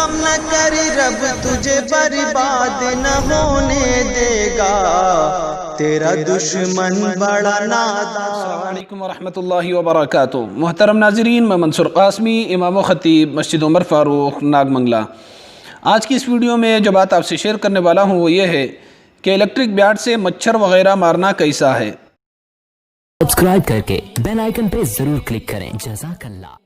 غم نہ کری رب تجھے برباد نہ ہونے دے گا، تیرا دشمن بڑا نادان۔ السلام علیکم ورحمۃ اللہ وبرکاتہ۔ محترم ناظرین، میں منصور قاسمی، امام و خطیب مسجد عمر فاروق ناگ منگلہ۔ آج کی اس ویڈیو میں جو بات آپ سے شیئر کرنے والا ہوں وہ یہ ہے کہ الیکٹرک بیٹ سے مچھر وغیرہ مارنا کیسا ہے۔ سبسکرائب کر کے بیل آئیکن پہ ضرور کلک کریں۔ جزاک اللہ۔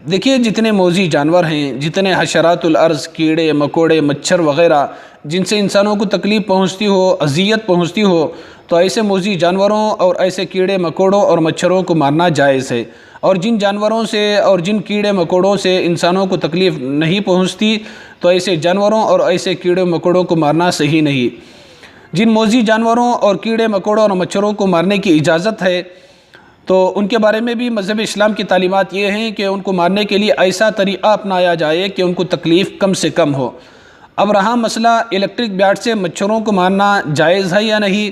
دیکھیے، جتنے موذی جانور ہیں، جتنے حشرات الارض، کیڑے مکوڑے، مچھر وغیرہ جن سے انسانوں کو تکلیف پہنچتی ہو، اذیت پہنچتی ہو، تو ایسے موذی جانوروں اور ایسے کیڑے مکوڑوں اور مچھروں کو مارنا جائز ہے۔ اور جن جانوروں سے اور جن کیڑے مکوڑوں سے انسانوں کو تکلیف نہیں پہنچتی تو ایسے جانوروں اور ایسے کیڑے مکوڑوں کو مارنا صحیح نہیں۔ جن موذی جانوروں اور کیڑے مکوڑوں اور مچھروں کو مارنے کی اجازت ہے تو ان کے بارے میں بھی مذہب اسلام کی تعلیمات یہ ہیں کہ ان کو مارنے کے لیے ایسا طریقہ اپنایا جائے کہ ان کو تکلیف کم سے کم ہو۔ اب رہا مسئلہ الیکٹرک بیٹ سے مچھروں کو مارنا جائز ہے یا نہیں،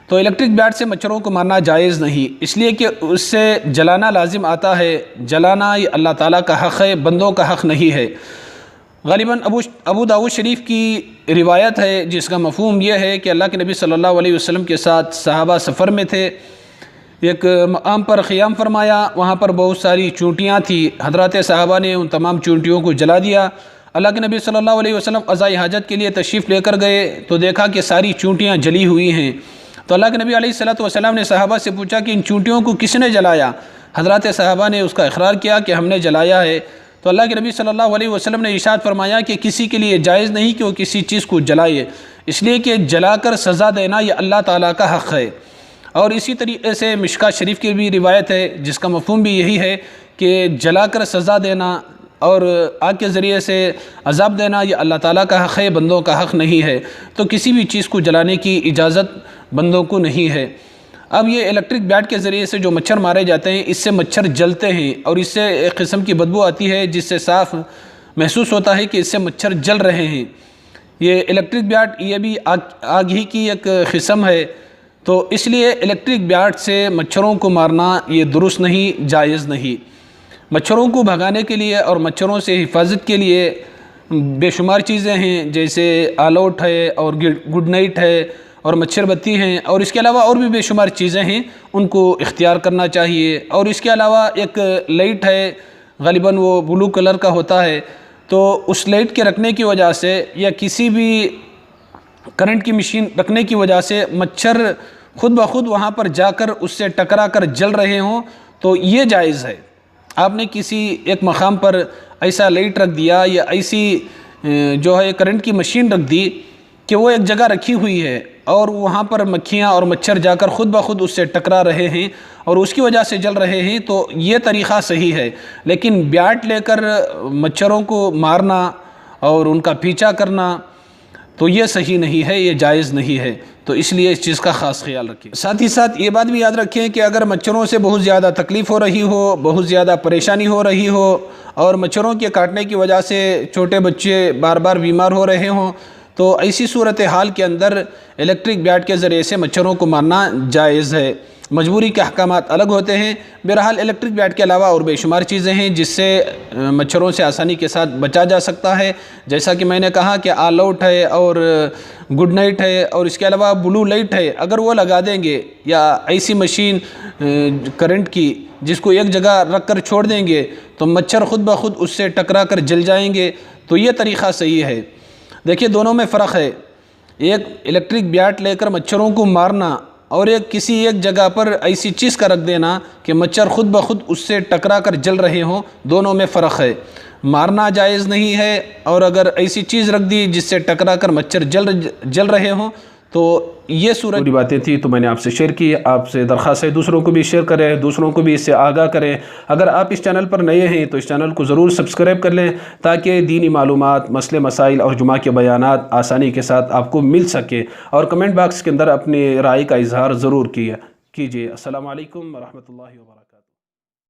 تو الیکٹرک بیٹ سے مچھروں کو مارنا جائز نہیں، اس لیے کہ اس سے جلانا لازم آتا ہے۔ جلانا یہ اللہ تعالیٰ کا حق ہے، بندوں کا حق نہیں ہے۔ غالباً ابو داؤد شریف کی روایت ہے جس کا مفہوم یہ ہے کہ اللہ کے نبی صلی اللہ علیہ وسلم کے ساتھ صحابہ سفر میں تھے، ایک مقام پر قیام فرمایا، وہاں پر بہت ساری چونٹیاں تھیں، حضرات صحابہ نے ان تمام چونٹیوں کو جلا دیا۔ اللہ کے نبی صلی اللہ علیہ وسلم قضاء حاجت کے لیے تشریف لے کر گئے تو دیکھا کہ ساری چونٹیاں جلی ہوئی ہیں۔ تو اللہ کے نبی علیہ السلام نے صحابہ سے پوچھا کہ ان چونٹیوں کو کس نے جلایا؟ حضرات صحابہ نے اس کا اقرار کیا کہ ہم نے جلایا ہے۔ تو اللہ کے نبی صلی اللہ علیہ وسلم نے ارشاد فرمایا کہ کسی کے لیے جائز نہیں کہ وہ کسی چیز کو جلائے، اس لیے کہ جلا کر سزا دینا یہ اللہ تعالیٰ کا حق ہے۔ اور اسی طریقے سے مشکوٰۃ شریف کی بھی روایت ہے جس کا مفہوم بھی یہی ہے کہ جلا کر سزا دینا اور آگ کے ذریعے سے عذاب دینا یہ اللہ تعالیٰ کا حق ہے، بندوں کا حق نہیں ہے۔ تو کسی بھی چیز کو جلانے کی اجازت بندوں کو نہیں ہے۔ اب یہ الیکٹرک بیٹ کے ذریعے سے جو مچھر مارے جاتے ہیں، اس سے مچھر جلتے ہیں اور اس سے ایک قسم کی بدبو آتی ہے جس سے صاف محسوس ہوتا ہے کہ اس سے مچھر جل رہے ہیں۔ یہ الیکٹرک بیٹ یہ بھی آگ ہی کی ایک قسم ہے، تو اس لیے الیکٹرک بیٹ سے مچھروں کو مارنا یہ درست نہیں، جائز نہیں۔ مچھروں کو بھگانے کے لیے اور مچھروں سے حفاظت کے لیے بے شمار چیزیں ہیں، جیسے آل آؤٹ ہے اور گڈ نائٹ ہے اور مچھر بتی ہیں، اور اس کے علاوہ اور بھی بے شمار چیزیں ہیں، ان کو اختیار کرنا چاہیے۔ اور اس کے علاوہ ایک لائٹ ہے، غالباً وہ بلو کلر کا ہوتا ہے، تو اس لائٹ کے رکھنے کی وجہ سے یا کسی بھی کرنٹ کی مشین رکھنے کی وجہ سے مچھر خود بخود وہاں پر جا کر اس سے ٹکرا کر جل رہے ہوں تو یہ جائز ہے۔ آپ نے کسی ایک مقام پر ایسا لائٹ رکھ دیا یا ایسی جو ہے کرنٹ کی مشین رکھ دی کہ وہ ایک جگہ رکھی ہوئی ہے اور وہاں پر مکھیاں اور مچھر جا کر خود بخود اس سے ٹکرا رہے ہیں اور اس کی وجہ سے جل رہے ہیں، تو یہ طریقہ صحیح ہے۔ لیکن بیٹ لے کر مچھروں کو مارنا اور ان کا پیچھا کرنا تو یہ صحیح نہیں ہے، یہ جائز نہیں ہے، تو اس لیے اس چیز کا خاص خیال رکھیں۔ ساتھ ہی ساتھ یہ بات بھی یاد رکھیں کہ اگر مچھروں سے بہت زیادہ تکلیف ہو رہی ہو، بہت زیادہ پریشانی ہو رہی ہو اور مچھروں کے کاٹنے کی وجہ سے چھوٹے بچے بار بار بیمار ہو رہے ہوں، تو ایسی صورتحال کے اندر الیکٹرک بیٹ کے ذریعے سے مچھروں کو مارنا جائز ہے۔ مجبوری کے احکامات الگ ہوتے ہیں۔ بہرحال الیکٹرک بیٹ کے علاوہ اور بے شمار چیزیں ہیں جس سے مچھروں سے آسانی کے ساتھ بچا جا سکتا ہے، جیسا کہ میں نے کہا کہ آل آؤٹ ہے اور گڈ نائٹ ہے، اور اس کے علاوہ بلو لائٹ ہے۔ اگر وہ لگا دیں گے یا ایسی مشین کرنٹ کی جس کو ایک جگہ رکھ کر چھوڑ دیں گے تو مچھر خود بخود اس سے ٹکرا کر جل جائیں گے، تو یہ طریقہ صحیح ہے۔ دیکھیے، دونوں میں فرق ہے، ایک الیکٹرک بیٹ لے کر مچھروں کو مارنا اور کسی ایک جگہ پر ایسی چیز کا رکھ دینا کہ مچھر خود بخود اس سے ٹکرا کر جل رہے ہوں، دونوں میں فرق ہے۔ مارنا جائز نہیں ہے، اور اگر ایسی چیز رکھ دی جس سے ٹکرا کر مچھر جل رہے ہوں تو یہ صورت پوری باتیں تھی تو میں نے آپ سے شیئر کی۔ آپ سے درخواست ہے دوسروں کو بھی شیئر کریں، دوسروں کو بھی اس سے آگاہ کریں۔ اگر آپ اس چینل پر نئے ہیں تو اس چینل کو ضرور سبسکرائب کر لیں تاکہ دینی معلومات، مسئلے مسائل اور جمعہ کے بیانات آسانی کے ساتھ آپ کو مل سکے، اور کمنٹ باکس کے اندر اپنی رائے کا اظہار ضرور کیجیے۔ السلام علیکم ورحمۃ اللہ وبرکاتہ۔